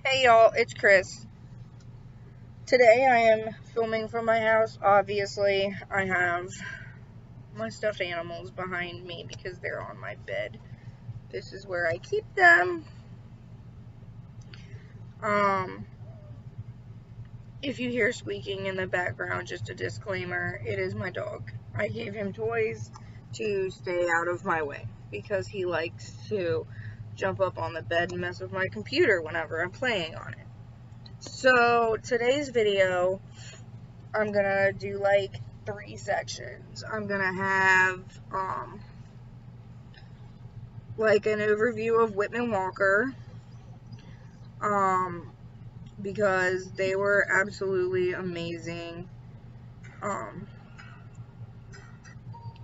Hey y'all, it's Chris. Today I am filming from my house. Obviously, I have my stuffed animals behind me because they're on my bed. This is where I keep them. If you hear squeaking in the background, just a disclaimer, it is my dog. I gave him toys to stay out of my way because he likes to jump up on the bed and mess with my computer whenever I'm playing on it. So, today's video, I'm gonna do like 3 sections. I'm gonna have, like an overview of Whitman Walker, because they were absolutely amazing,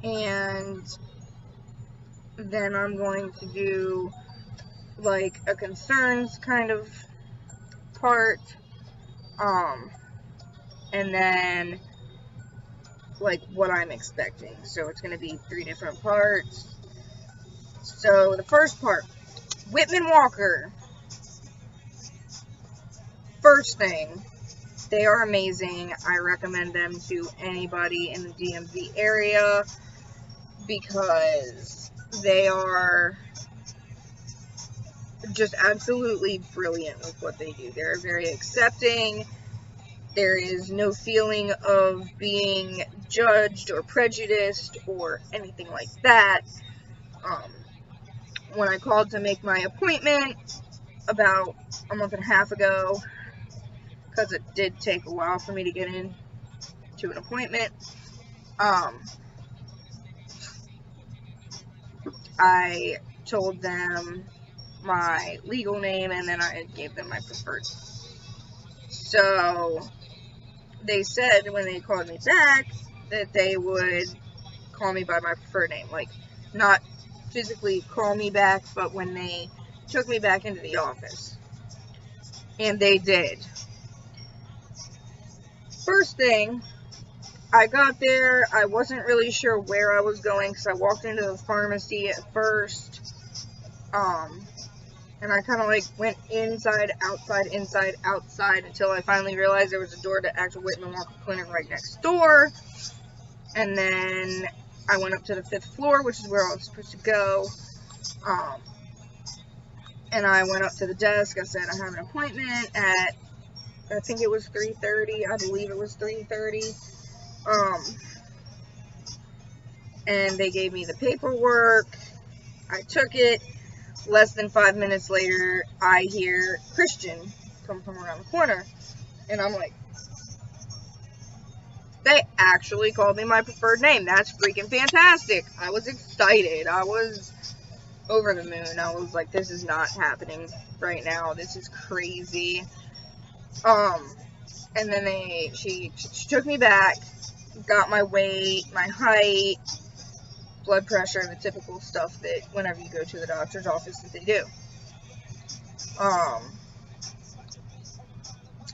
and then I'm going to do like a concerns kind of part, and then like what I'm expecting. So it's going to be 3 different parts. So the first part, Whitman Walker. First thing, they are amazing. I recommend them to anybody in the DMV area because they are just absolutely brilliant with what they do. They're very accepting. There is no feeling of being judged or prejudiced or anything like that. When I called to make my appointment about a month and a half ago, because it did take a while for me to get in to an appointment, I told them my legal name and then I gave them my preferred. So they said when they called me back that they would call me by my preferred name, like not physically call me back, but when they took me back into the office. And they did. First thing, I got there, I wasn't really sure where I was going because I walked into the pharmacy at first, and I kind of like went inside, outside until I finally realized there was a door to actual Whitman Walker Clinic right next door. And then I went up to the 5th floor, which is where I was supposed to go. And I went up to the desk. I said I have an appointment at, I think it was 3:30. I believe it was 3:30. And they gave me the paperwork. I took it. Less than 5 minutes later, I hear Christian come from around the corner. And I'm like, they actually called me my preferred name. That's freaking fantastic. I was excited. I was over the moon. I was like, this is not happening right now. This is crazy. And then she took me back, got my weight, my height, blood pressure, the typical stuff that whenever you go to the doctor's office that they do.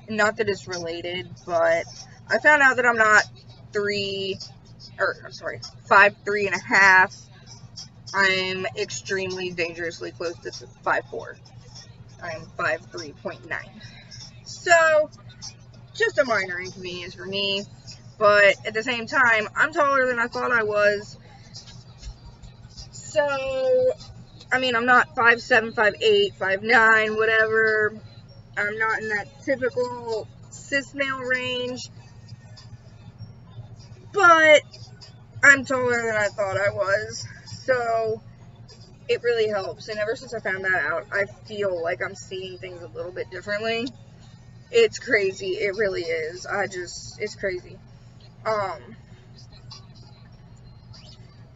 Not that it's related, but I found out that I'm not 5'3.5". I'm extremely dangerously close to 5'4". I'm 5'3.9". So, just a minor inconvenience for me, but at the same time, I'm taller than I thought I was. So, I mean, I'm not 5'7", 5'8", 5'9", whatever. I'm not in that typical cis male range, but I'm taller than I thought I was, so it really helps. And ever since I found that out, I feel like I'm seeing things a little bit differently. It's crazy. It really is. It's crazy.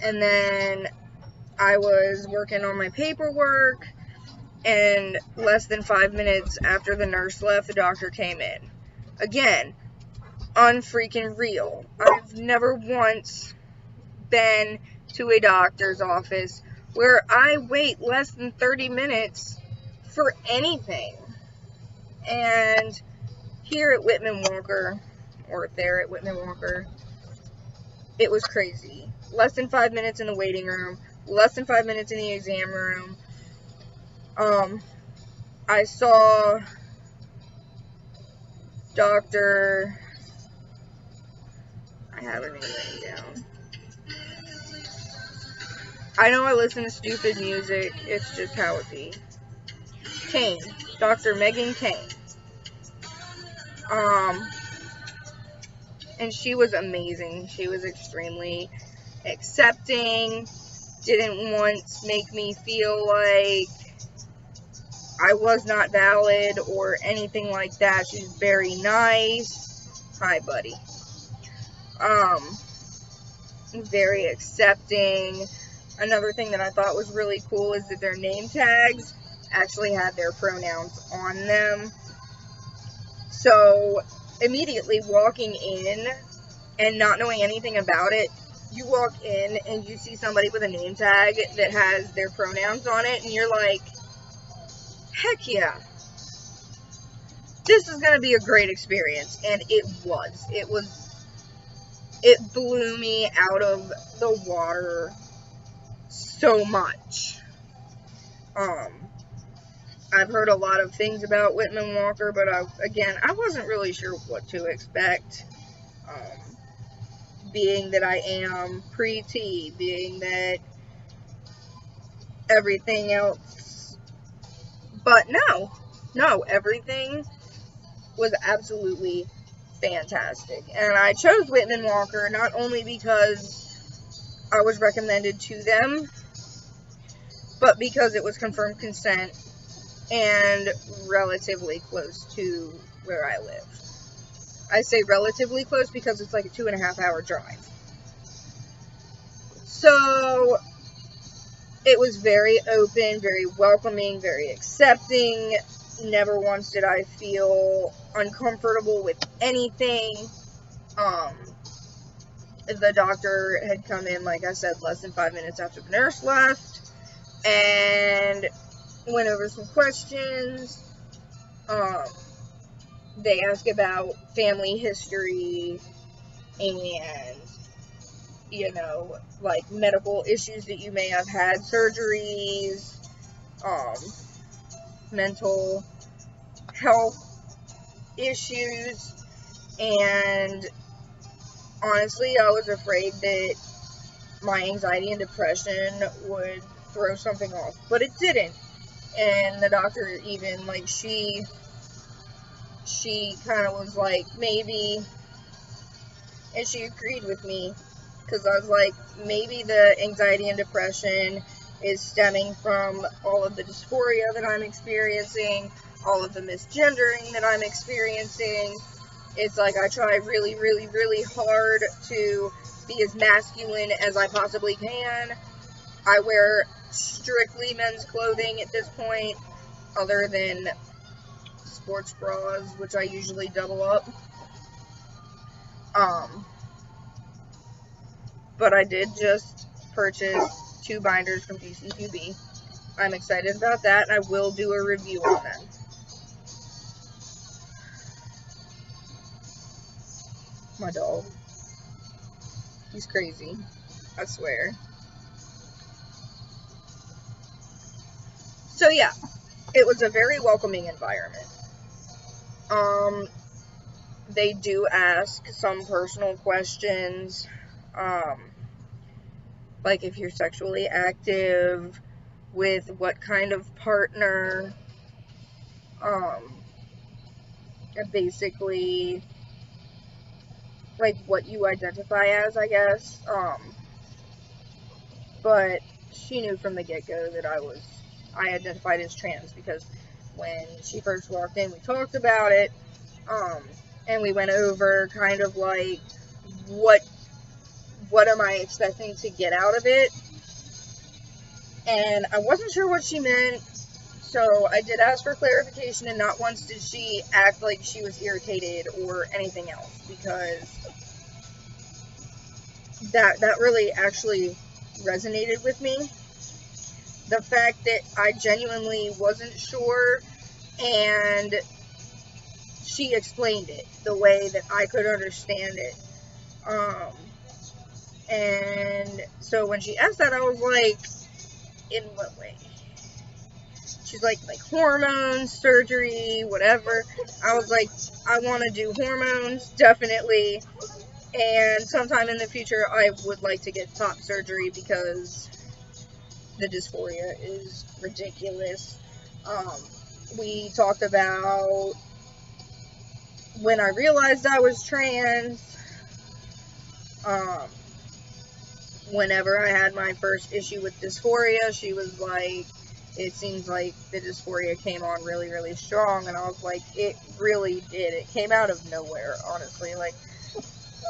And then I was working on my paperwork, and less than 5 minutes after the nurse left, the doctor came in. Again, unfreaking real. I've never once been to a doctor's office where I wait less than 30 minutes for anything. And here at Whitman Walker, or there at Whitman Walker, it was crazy. Less than 5 minutes in the waiting room, less than 5 minutes in the exam room. I saw Doctor, I haven't even written down. I know I listen to stupid music, it's just how it be. Kane, Dr. Megan Kane. And she was amazing. She was extremely accepting, didn't once make me feel like I was not valid or anything like that. She's very nice. Hi, buddy. Very accepting. Another thing that I thought was really cool is that their name tags actually had their pronouns on them. So, immediately walking in and not knowing anything about it, you walk in and you see somebody with a name tag that has their pronouns on it, and you're like, heck yeah, this is going to be a great experience. And it was. It blew me out of the water so much. I've heard a lot of things about Whitman Walker, but I wasn't really sure what to expect. Being that I am pre-T, being that everything else, but no, everything was absolutely fantastic. And I chose Whitman Walker not only because I was recommended to them, but because it was confirmed consent and relatively close to where I live. I say relatively close because it's like a 2.5 hour drive. So it was very open, very welcoming, very accepting. Never once did I feel uncomfortable with anything. The doctor had come in, like I said, less than 5 minutes after the nurse left, and went over some questions. They ask about family history and, like medical issues that you may have had, surgeries, mental health issues, and honestly, I was afraid that my anxiety and depression would throw something off, but it didn't. And the doctor even, like, she kind of was like, maybe, and she agreed with me, because I was like, maybe the anxiety and depression is stemming from all of the dysphoria that I'm experiencing, all of the misgendering that I'm experiencing. It's like I try really, really, really hard to be as masculine as I possibly can. I wear strictly men's clothing at this point, other than sports bras, which I usually double up. But I did just purchase 2 binders from DCQB. I'm excited about that, and I will do a review on them. My dog. He's crazy. I swear. So yeah, it was a very welcoming environment. They do ask some personal questions, like if you're sexually active, with what kind of partner, basically, like what you identify as, I guess. But she knew from the get-go that I identified as trans, because when she first walked in, we talked about it, and we went over kind of like, what am I expecting to get out of it, and I wasn't sure what she meant, so I did ask for clarification, and not once did she act like she was irritated or anything else, because that really actually resonated with me. The fact that I genuinely wasn't sure, and she explained it the way that I could understand it. And so when she asked that, I was like, in what way? She's like hormones, surgery, whatever. I was like, I want to do hormones, definitely. And sometime in the future, I would like to get top surgery because the dysphoria is ridiculous. We talked about when I realized I was trans. Whenever I had my first issue with dysphoria, she was like, it seems like the dysphoria came on really, really strong. And I was like, it really did. It came out of nowhere, honestly. Like,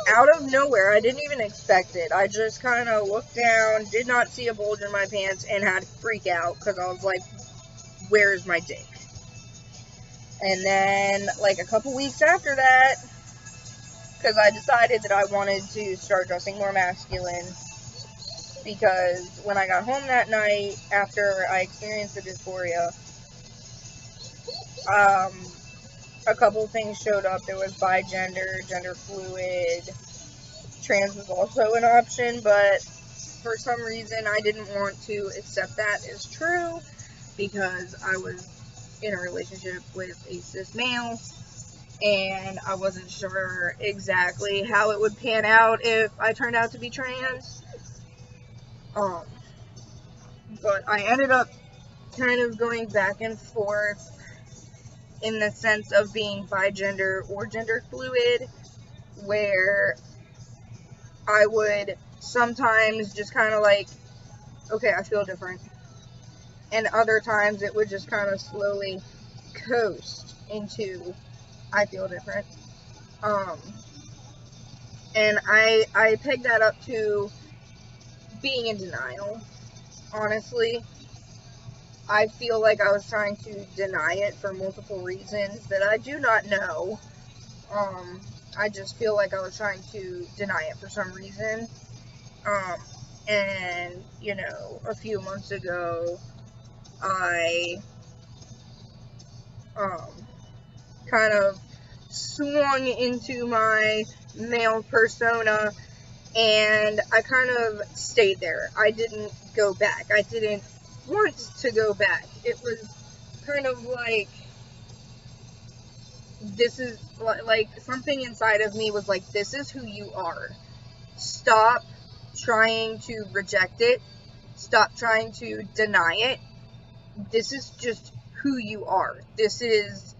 out of nowhere. I didn't even expect it. I just kind of looked down, did not see a bulge in my pants, and had to freak out because I was like, where's my dick? And then, like, a couple weeks after that, because I decided that I wanted to start dressing more masculine, because when I got home that night, after I experienced the dysphoria, a couple things showed up. There was bigender, gender fluid, trans was also an option, but for some reason I didn't want to accept that as true, because I was in a relationship with a cis male, and I wasn't sure exactly how it would pan out if I turned out to be trans. But I ended up kind of going back and forth in the sense of being bigender or gender fluid, where I would sometimes just kind of like, okay, I feel different. And other times it would just kind of slowly coast into, I feel different. And I pegged that up to being in denial, honestly. I feel like I was trying to deny it for multiple reasons that I do not know. I just feel like I was trying to deny it for some reason. And, you know, a few months ago, I, kind of swung into my male persona, and I kind of stayed there. I didn't go back. I didn't want to go back. It was kind of like, this is, like, something inside of me was like, this is who you are. Stop trying to reject it. Stop trying to deny it. This is just who you are. This is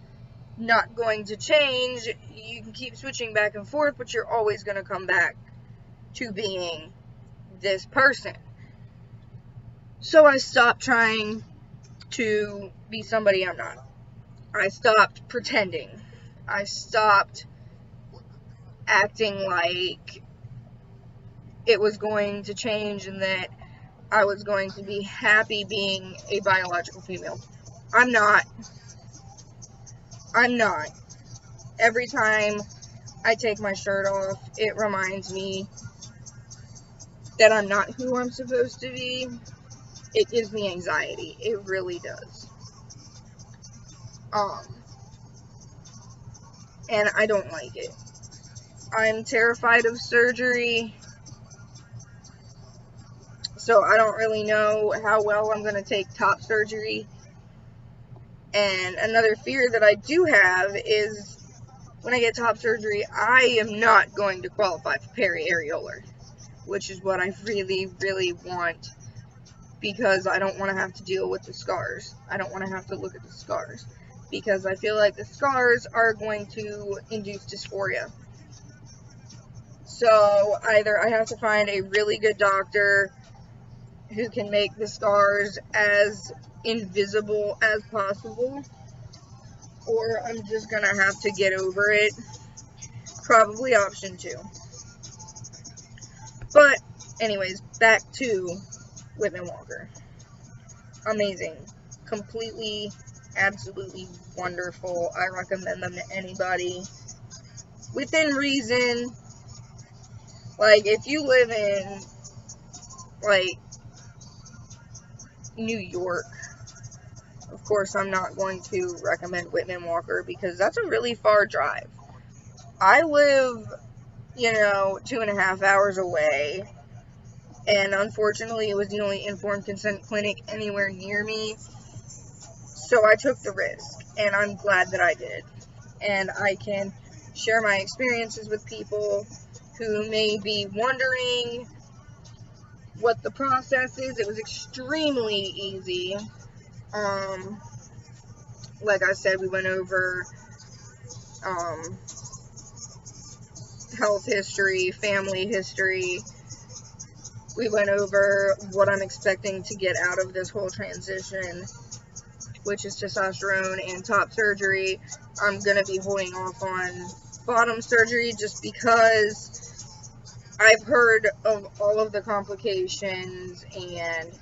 not going to change. You can keep switching back and forth, but you're always going to come back to being this person. So I stopped trying to be somebody I'm not. I stopped pretending. I stopped acting like it was going to change and that I was going to be happy being a biological female. I'm not. Every time I take my shirt off, it reminds me that I'm not who I'm supposed to be. It gives me anxiety. It really does. And I don't like it. I'm terrified of surgery, so I don't really know how well I'm going to take top surgery. And another fear that I do have is when I get top surgery, I am not going to qualify for peri-areolar, which is what I really, really want, because I don't want to have to deal with the scars. I don't want to have to look at the scars, because I feel like the scars are going to induce dysphoria. So either I have to find a really good doctor who can make the scars as invisible as possible, or I'm just gonna have to get over it. Probably option 2. But anyways, back to Whitman Walker. Amazing. Completely, absolutely wonderful. I recommend them to anybody within reason. Like, if you live in, like, New York, of course I'm not going to recommend Whitman Walker, because that's a really far drive. I live, 2.5 hours away, and unfortunately it was the only informed consent clinic anywhere near me, so I took the risk, and I'm glad that I did. and I can share my experiences with people who may be wondering what the process is. It was extremely easy. Like I said, we went over health history, family history. We went over what I'm expecting to get out of this whole transition, which is testosterone and top surgery. I'm going to be holding off on bottom surgery just because I've heard of all of the complications and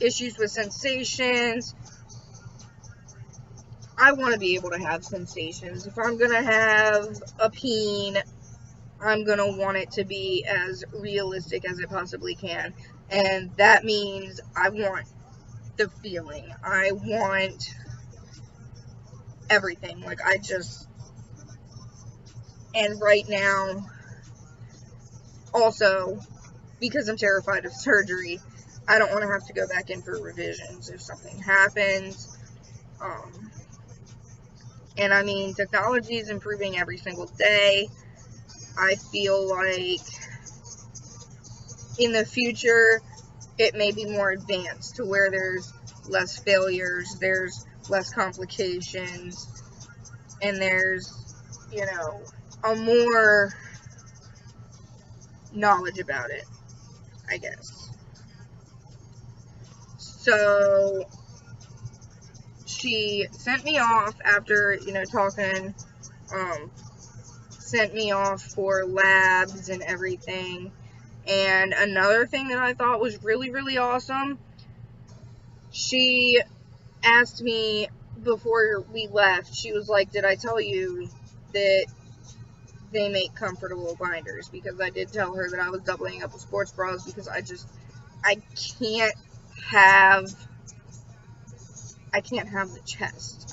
issues with sensations. I want to be able to have sensations. If I'm going to have a peen, I'm going to want it to be as realistic as it possibly can. And that means I want the feeling. I want everything. Like, and right now, also, because I'm terrified of surgery, I don't want to have to go back in for revisions if something happens. And I mean, technology is improving every single day. I feel like in the future, it may be more advanced to where there's less failures, there's less complications, and there's, a more knowledge about it, I guess. So she sent me off after, talking, sent me off for labs and everything. And another thing that I thought was really, really awesome, she asked me before we left, she was like, did I tell you that they make comfortable binders? Because I did tell her that I was doubling up with sports bras because I can't have the chest.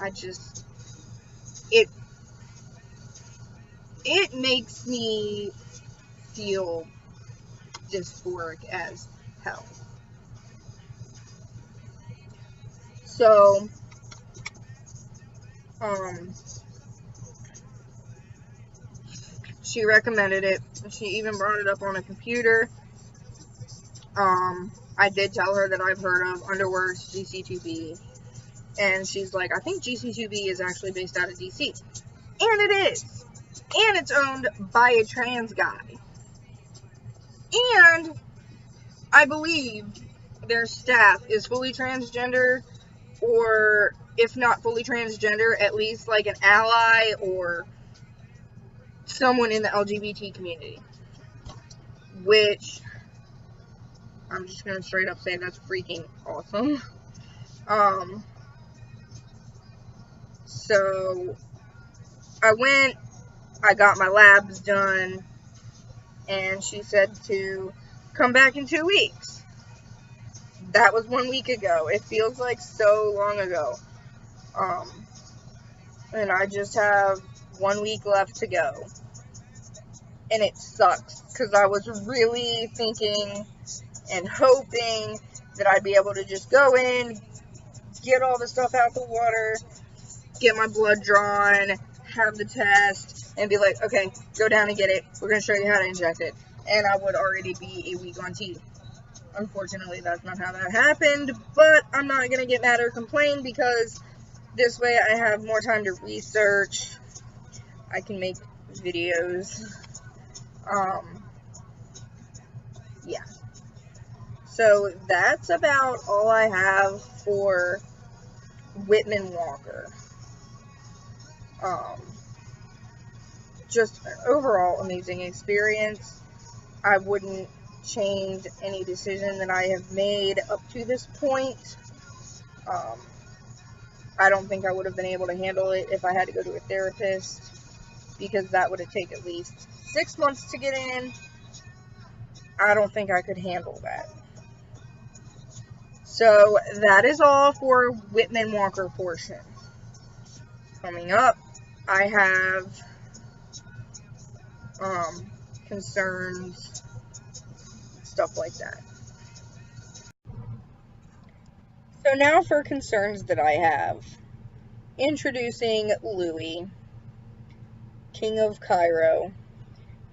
It makes me feel dysphoric as hell. So, she recommended it. She even brought it up on a computer. I did tell her that I've heard of Underworks GC2B, and she's like, I think GC2B is actually based out of DC. And it is. And it's owned by a trans guy. And I believe their staff is fully transgender, or if not fully transgender, at least like an ally or someone in the LGBT community. Which, I'm just going to straight up say that's freaking awesome. So, I got my labs done, and she said to come back in 2 weeks. That was 1 week ago. It feels like so long ago. And I just have 1 week left to go. And it sucks, because I was really thinking and hoping that I'd be able to just go in, get all the stuff out the water, get my blood drawn, have the test, and be like, okay, go down and get it. We're going to show you how to inject it. And I would already be a week on T. Unfortunately, that's not how that happened, but I'm not going to get mad or complain, because this way I have more time to research. I can make videos. Yeah. So that's about all I have for Whitman Walker. Just an overall amazing experience. I wouldn't change any decision that I have made up to this point. I don't think I would have been able to handle it if I had to go to a therapist, because that would have taken at least 6 months to get in. I don't think I could handle that. So that is all for Whitman Walker portion. Coming up, I have concerns, stuff like that. So now for concerns that I have. Introducing Louie. king of Cairo.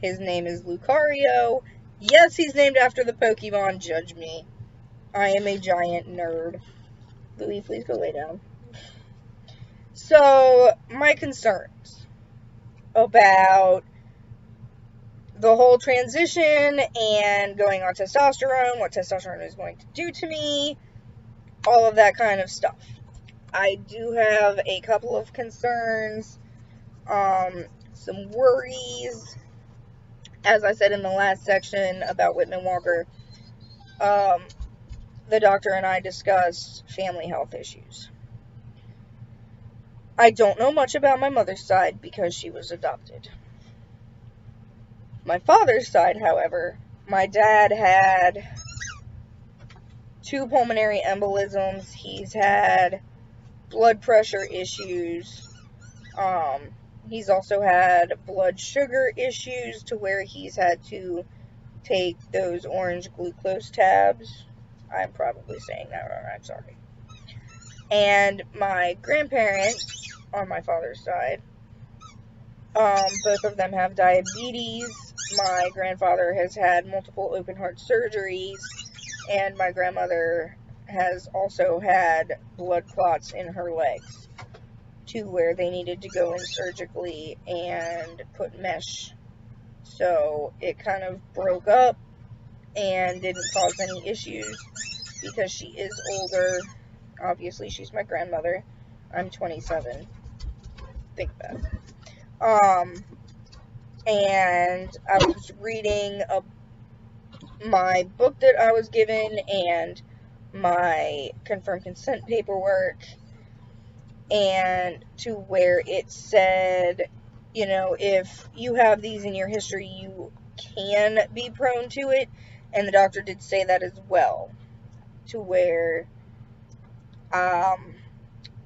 His name is Lucario. Yes, he's named after the Pokemon. Judge me. I am a giant nerd. Louis, please go lay down. So, my concerns about the whole transition and going on testosterone, what testosterone is going to do to me, all of that kind of stuff. I do have a couple of concerns, some worries, as I said in the last section about Whitman Walker. The doctor and I discussed family health issues. I don't know much about my mother's side because she was adopted. My father's side, however, my dad had 2 pulmonary embolisms. He's had blood pressure issues. He's also had blood sugar issues to where he's had to take those orange glucose tabs. I'm probably saying that wrong. I'm sorry. And my grandparents on my father's side, both of them have diabetes. My grandfather has had multiple open heart surgeries, and my grandmother has also had blood clots in her legs to where they needed to go in surgically and put mesh. So it kind of broke up and didn't cause any issues because she is older. Obviously, she's my grandmother. I'm 27. Think that. And I was reading my book that I was given and my confirmed consent paperwork, and to where it said, you know, if you have these in your history, you can be prone to it, and the doctor did say that as well, to where,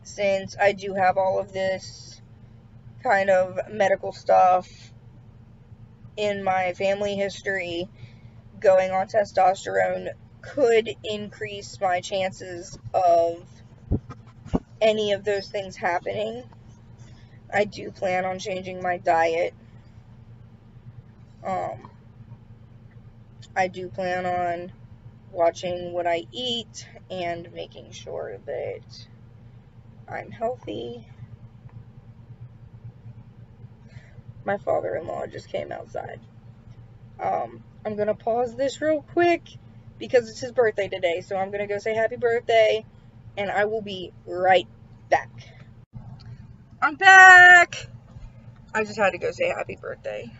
since I do have all of this kind of medical stuff in my family history, going on testosterone could increase my chances of any of those things happening. I do plan on changing my diet. I do plan on watching what I eat and making sure that I'm healthy. My father-in-law just came outside. I'm going to pause this real quick because it's his birthday today, so I'm going to go say happy birthday, and I will be right back. I'm back! I just had to go say happy birthday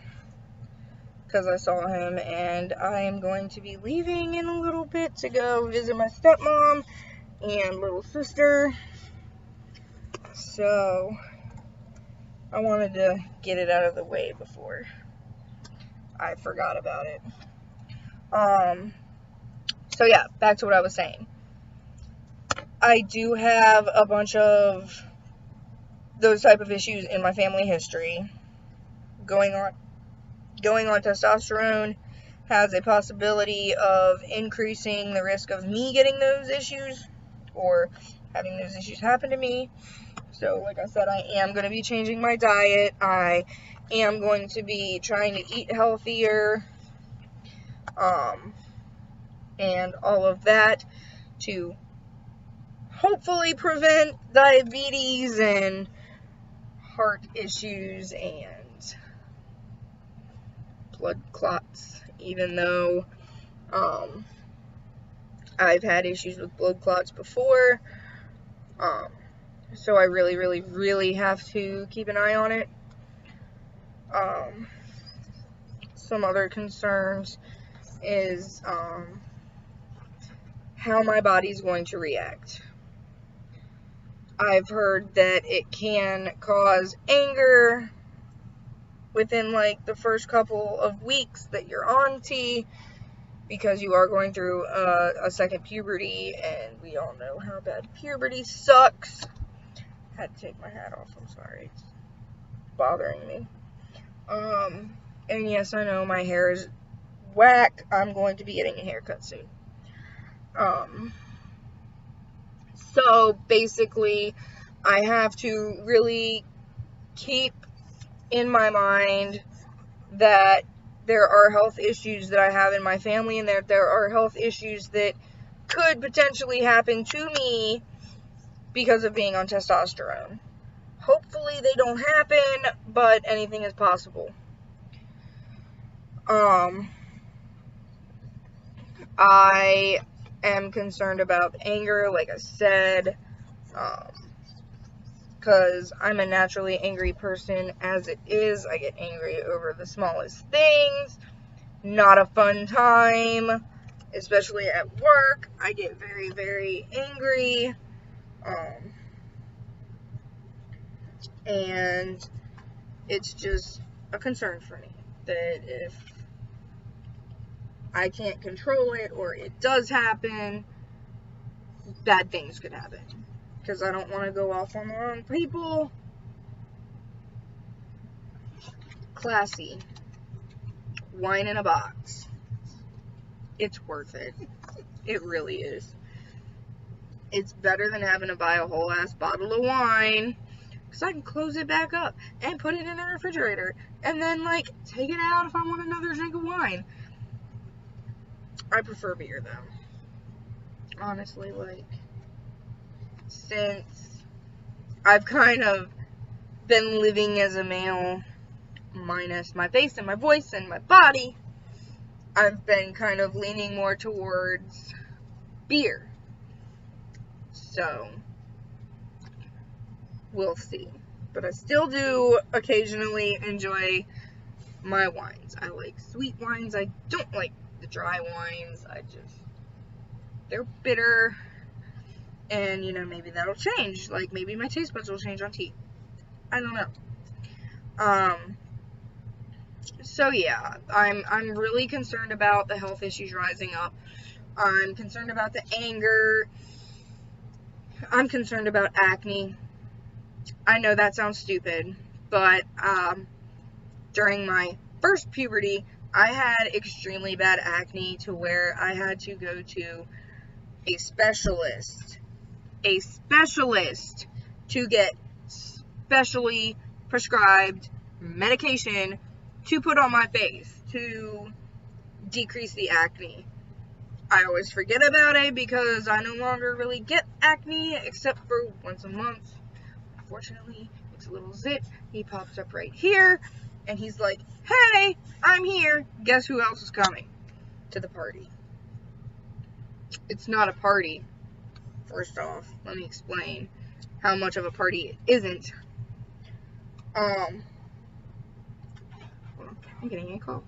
because I saw him, and I am going to be leaving in a little bit to go visit my stepmom and little sister. So I wanted to get it out of the way before I forgot about it. So yeah, back to what I was saying. I do have a bunch of those type of issues in my family history. Going on testosterone has a possibility of increasing the risk of me getting those issues or having those issues happen to me. So, like I said, I am going to be changing my diet. I am going to be trying to eat healthier, and all of that to hopefully prevent diabetes and heart issues and blood clots, even though I've had issues with blood clots before. So I really, really, really have to keep an eye on it. Some other concerns is how my body's going to react. I've heard that it can cause anger within like the first couple of weeks that you're on T, because you are going through a second puberty, and we all know how bad puberty sucks. Had to take my hat off, I'm sorry, it's bothering me. And yes, I know my hair is whack. I'm going to be getting a haircut soon. So basically, I have to really keep in my mind that there are health issues that I have in my family, and that there are health issues that could potentially happen to me because of being on testosterone. Hopefully they don't happen, but anything is possible. I am concerned about anger, like I said, because I'm a naturally angry person as it is. I get angry over the smallest things. Not a fun time, especially at work. I get very, very angry. And it's just a concern for me that if I can't control it, or it does happen, bad things could happen. Because I don't want to go off on the wrong people. Classy. Wine in a box. It's worth it. It really is. It's better than having to buy a whole ass bottle of wine. Because I can close it back up and put it in the refrigerator. And then, like, take it out if I want another drink of wine. I prefer beer, though. Honestly, like, since I've kind of been living as a male, minus my face and my voice and my body, I've been kind of leaning more towards beer. So, we'll see. But I still do occasionally enjoy my wines. I like sweet wines. I don't like the dry wines. They're bitter. And, you know, maybe that'll change. Like, maybe my taste buds will change on tea. I don't know. So yeah, I'm really concerned about the health issues rising up. I'm concerned about the anger. I'm concerned about acne. I know that sounds stupid, but during my first puberty, I had extremely bad acne to where I had to go to a specialist to get specially prescribed medication to put on my face to decrease the acne. I always forget about it because I no longer really get acne except for once a month. Unfortunately, it's a little zit. He pops up right here and he's like, "Hey, I'm here. Guess who else is coming to the party?" It's not a party. First off, let me explain how much of a party it isn't. I'm getting a call.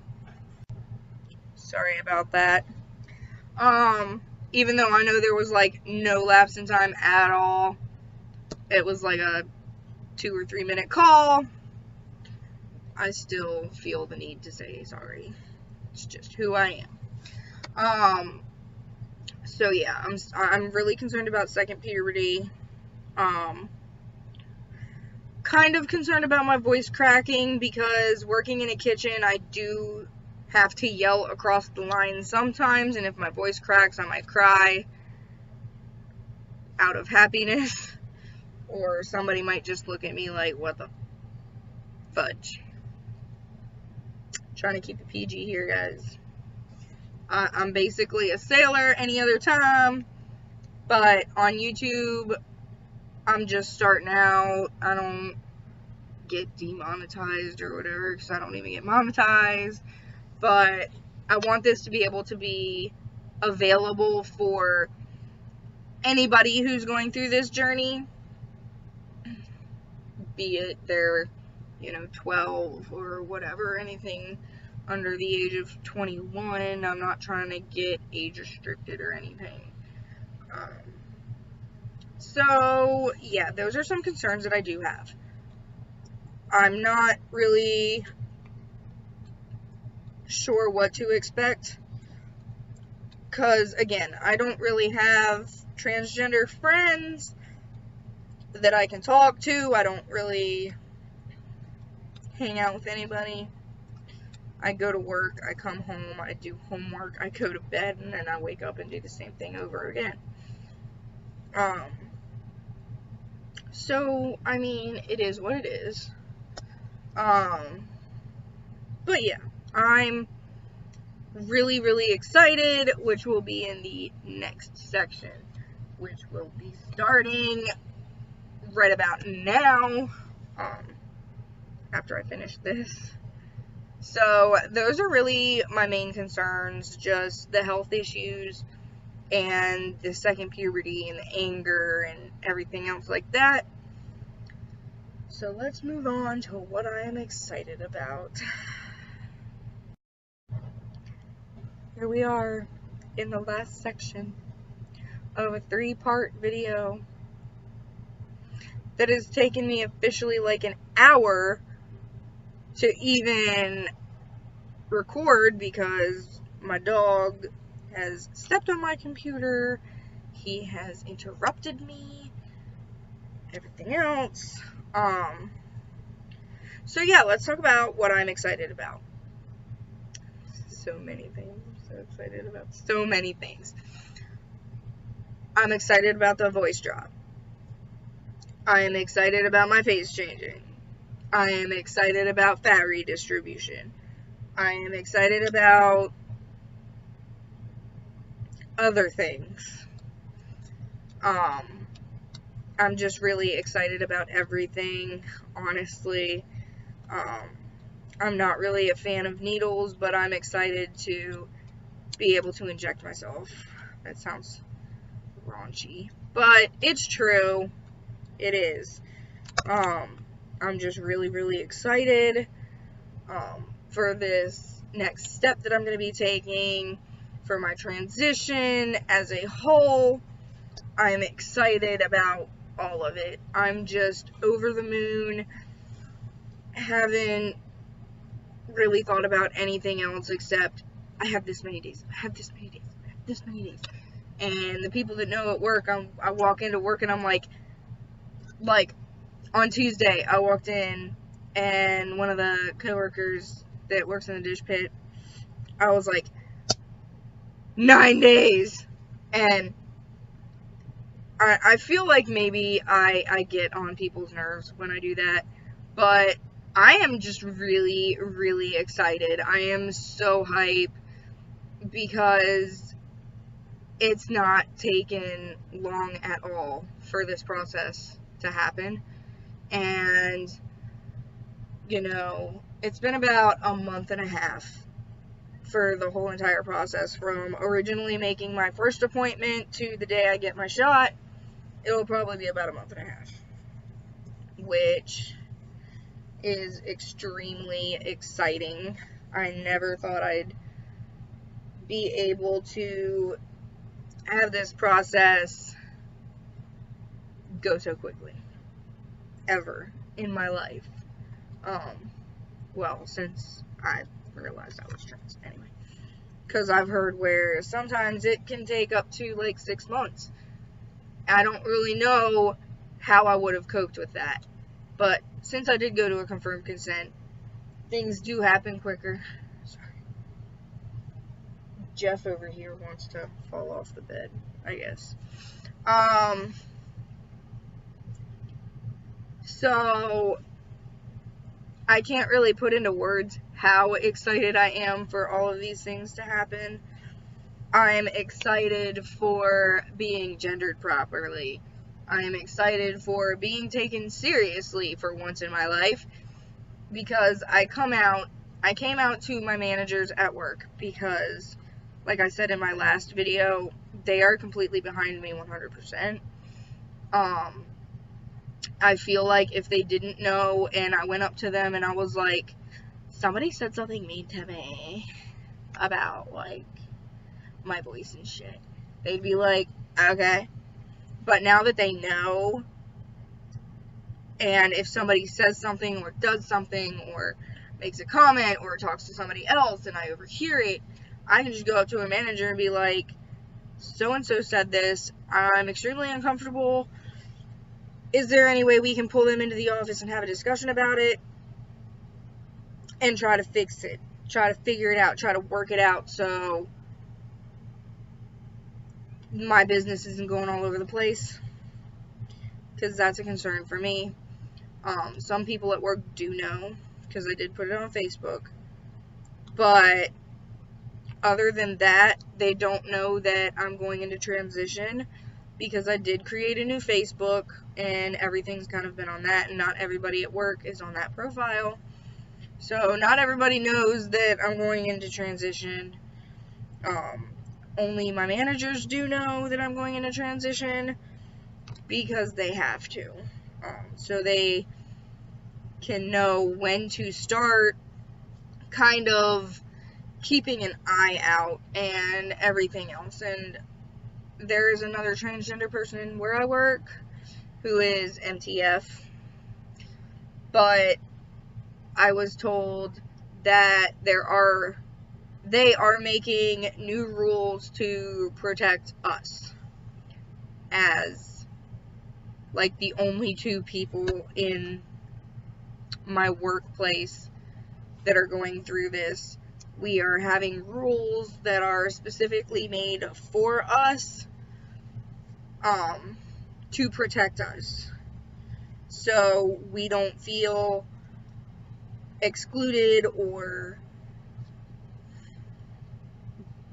Sorry about that. Even though I know there was like no lapse in time at all, it was like a 2 or 3 minute call. I still feel the need to say sorry. It's just who I am. So yeah, I'm really concerned about second puberty. Kind of concerned about my voice cracking because working in a kitchen, I do have to yell across the line sometimes, and if my voice cracks, I might cry out of happiness, or somebody might just look at me like, what the fudge. Trying to keep it PG here, guys. I'm basically a sailor any other time, but on YouTube, I'm just starting out. I don't get demonetized or whatever, because I don't even get monetized, but I want this to be able to be available for anybody who's going through this journey, be it they're, 12 or whatever, anything under the age of 21. I'm not trying to get age restricted or anything. So, yeah, those are some concerns that I do have. I'm not really sure what to expect, because, again, I don't really have transgender friends that I can talk to. I don't really hang out with anybody. I go to work, I come home, I do homework, I go to bed, and then I wake up and do the same thing over again. So, I mean, it is what it is. But yeah, I'm really, really excited, which will be in the next section, which will be starting right about now, after I finish this. So those are really my main concerns, just the health issues and the second puberty and the anger and everything else like that. So let's move on to what I am excited about. Here we are in the last section of a 3-part video that has taken me officially like an hour to even record because my dog has stepped on my computer, he has interrupted me, everything else. So yeah, let's talk about what I'm excited about. So many things. I'm so excited about so many things. I'm excited about the voice drop. I am excited about my face changing. I am excited about fat redistribution. I am excited about other things. I'm just really excited about everything, honestly. I'm not really a fan of needles, but I'm excited to be able to inject myself. That sounds raunchy, but it's true. It is. I'm just really, really excited for this next step that I'm going to be taking, for my transition as a whole. I'm excited about all of it. I'm just over the moon. Haven't really thought about anything else except I have this many days. I have this many days. I have this many days. And the people that know at work, I walk into work and I'm like on Tuesday, I walked in and one of the coworkers that works in the dish pit, I was like, 9 days. And I feel like maybe I get on people's nerves when I do that, but I am just really, really excited. I am so hype because it's not taken long at all for this process to happen. And, you know, it's been about a month and a half for the whole entire process, from originally making my first appointment to the day I get my shot. It'll probably be about a month and a half, which is extremely exciting. I never thought I'd be able to have this process go so quickly, ever in my life. Well, since I realized I was trans, anyway. Because I've heard where sometimes it can take up to like 6 months. I don't really know how I would have coped with that. But since I did go to a confirmed consent, things do happen quicker. Sorry. Jeff over here wants to fall off the bed, I guess. So I can't really put into words how excited I am for all of these things to happen. I'm excited for being gendered properly. I am excited for being taken seriously for once in my life, because I came out to my managers at work because, like I said in my last video, they are completely behind me 100%. I feel like if they didn't know and I went up to them and I was like, somebody said something mean to me about, like, my voice and shit, they'd be like, okay. But now that they know, and if somebody says something or does something or makes a comment or talks to somebody else and I overhear it, I can just go up to a manager and be like, so-and-so said this, I'm extremely uncomfortable. Is there any way we can pull them into the office and have a discussion about it and try to fix it, try to figure it out, try to work it out so my business isn't going all over the place? Because that's a concern for me. Some people at work do know, because I did put it on Facebook. But other than that, they don't know that I'm going into transition, because I did create a new Facebook, and everything's kind of been on that, and not everybody at work is on that profile. So not everybody knows that I'm going into transition. Only my managers do know that I'm going into transition, because they have to. So they can know when to start kind of keeping an eye out and everything else. And there is another transgender person where I work who is MTF, but I was told that they are making new rules to protect us as like the only two people in my workplace that are going through this. We are having rules that are specifically made for us, to protect us, so we don't feel excluded or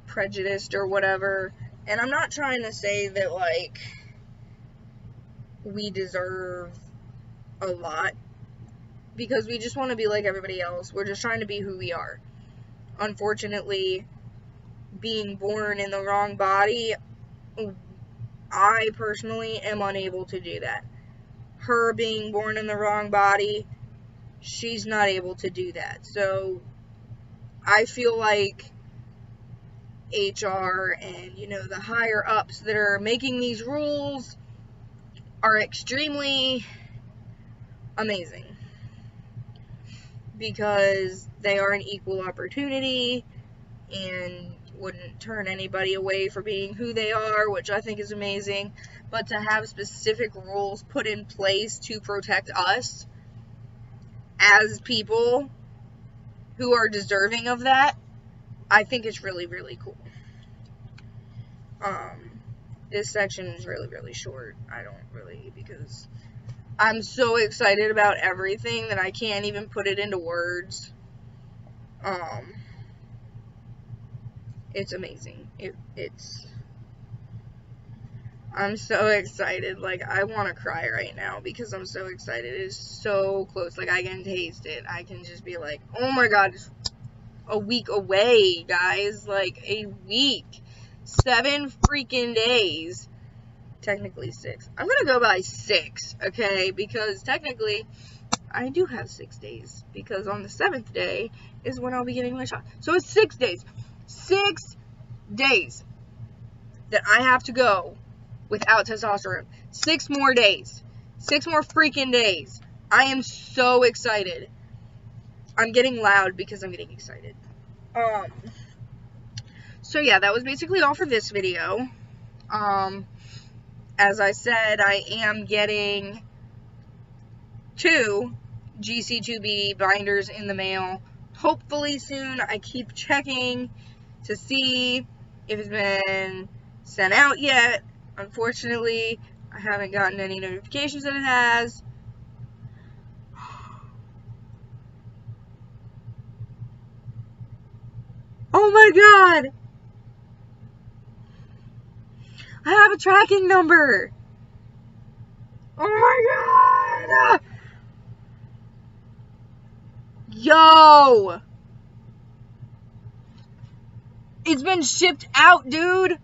prejudiced or whatever. And I'm not trying to say that, like, we deserve a lot, because we just want to be like everybody else. We're just trying to be who we are. Unfortunately, being born in the wrong body, I personally am unable to do that. Her being born in the wrong body, she's not able to do that. So I feel like HR and, you know, the higher ups that are making these rules are extremely amazing, because they are an equal opportunity and wouldn't turn anybody away for being who they are, which I think is amazing. But to have specific rules put in place to protect us as people who are deserving of that, I think it's really, really cool. This section is really, really short. I don't really, because I'm so excited about everything that I can't even put it into words. It's amazing. I'm so excited. Like, I want to cry right now because I'm so excited. It's so close. Like, I can taste it. I can just be like, oh my god, it's a week away, guys. Like, a week. 7 freaking days. Technically 6. I'm gonna go by 6, okay? Because technically, I do have 6 days. Because on the 7th day is when I'll be getting my shot. So it's 6 days. 6 days that I have to go without testosterone. 6 more days. 6 more freaking days. I am so excited. I'm getting loud because I'm getting excited. So yeah, that was basically all for this video. As I said, I am getting 2 GC2B binders in the mail. Hopefully soon. I keep checking to see if it's been sent out yet. Unfortunately, I haven't gotten any notifications that it has. Oh my god! I have a tracking number! Oh my god! Yo! It's been shipped out, dude!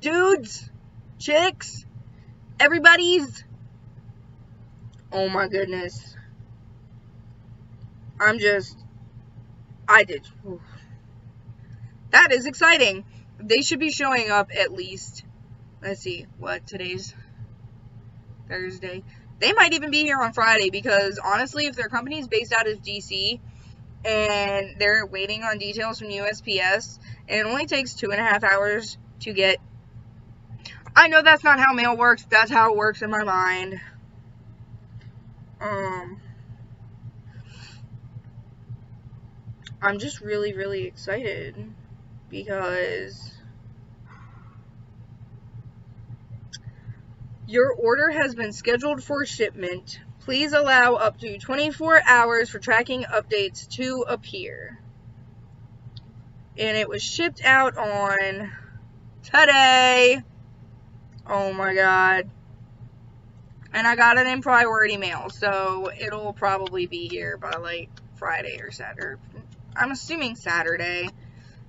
Dudes! Chicks! Everybody's! Oh my goodness. That is exciting. They should be showing up at least, let's see, what, today's Thursday. They might even be here on Friday, because honestly, if their company is based out of DC and they're waiting on details from USPS, and it only takes 2.5 hours to get, I know that's not how mail works, that's how it works in my mind. I'm just really, really excited, because Your order has been scheduled for shipment. Please allow up to 24 hours for tracking updates to appear. And it was shipped out on today. Oh my god. And I got it in priority mail, so it'll probably be here by like Friday or Saturday. I'm assuming Saturday.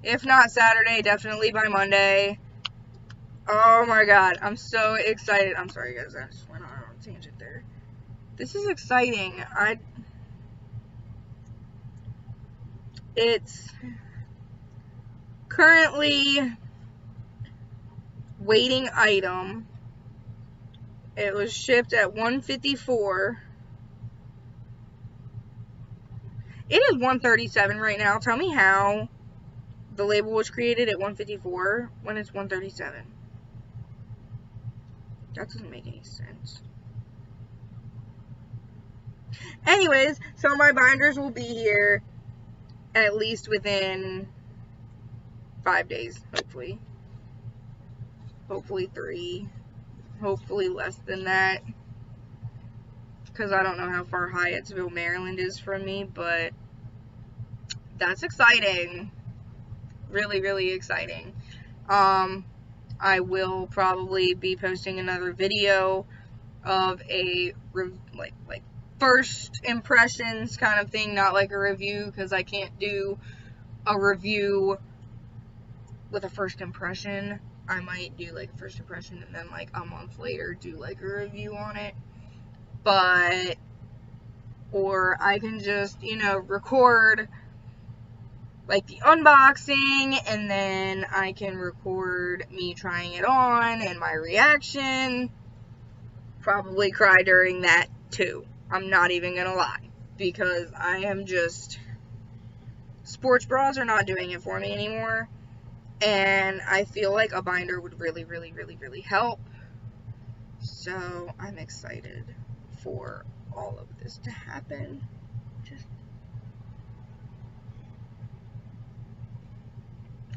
If not Saturday, definitely by Monday. Oh my god, I'm so excited. I'm sorry guys, I just went on a tangent there. This is exciting. It's currently waiting item. It was shipped at 1:54. It is 1:37 right now. Tell me how the label was created at 1:54 when it's 1:37. That doesn't make any sense. Anyways, so my binders will be here at least within 5 days, hopefully. Hopefully 3. Hopefully less than that. Because I don't know how far Hyattsville, Maryland is from me, but that's exciting. Really, really exciting. I will probably be posting another video of a like first impressions kind of thing, not like a review, because I can't do a review with a first impression. I might do like a first impression and then like a month later do like a review on it. But, or I can just, you know, record like the unboxing, and then I can record me trying it on and my reaction. Probably cry during that too. I'm not even gonna lie, because I am just, sports bras are not doing it for me anymore, and I feel like a binder would really, really, really, really help. So I'm excited for all of this to happen.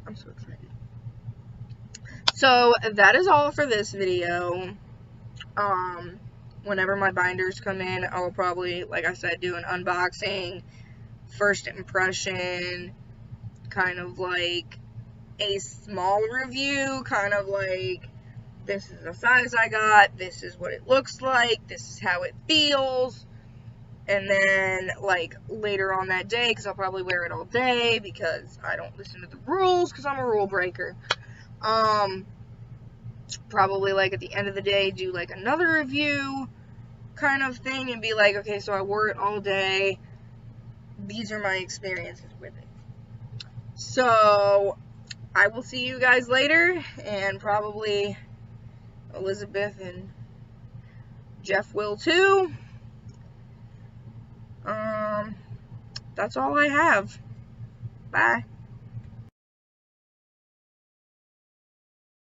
I'm so excited. So that is all for this video. Whenever my binders come in, I will probably, like I said, do an unboxing, first impression, kind of like a small review, kind of like, this is the size I got, this is what it looks like, this is how it feels. And then, like, later on that day, because I'll probably wear it all day, because I don't listen to the rules, because I'm a rule breaker. Probably, like, at the end of the day, do, like, another review kind of thing, and be like, okay, so I wore it all day. These are my experiences with it. So, I will see you guys later, and probably Elizabeth and Jeff will too. That's all I have. Bye.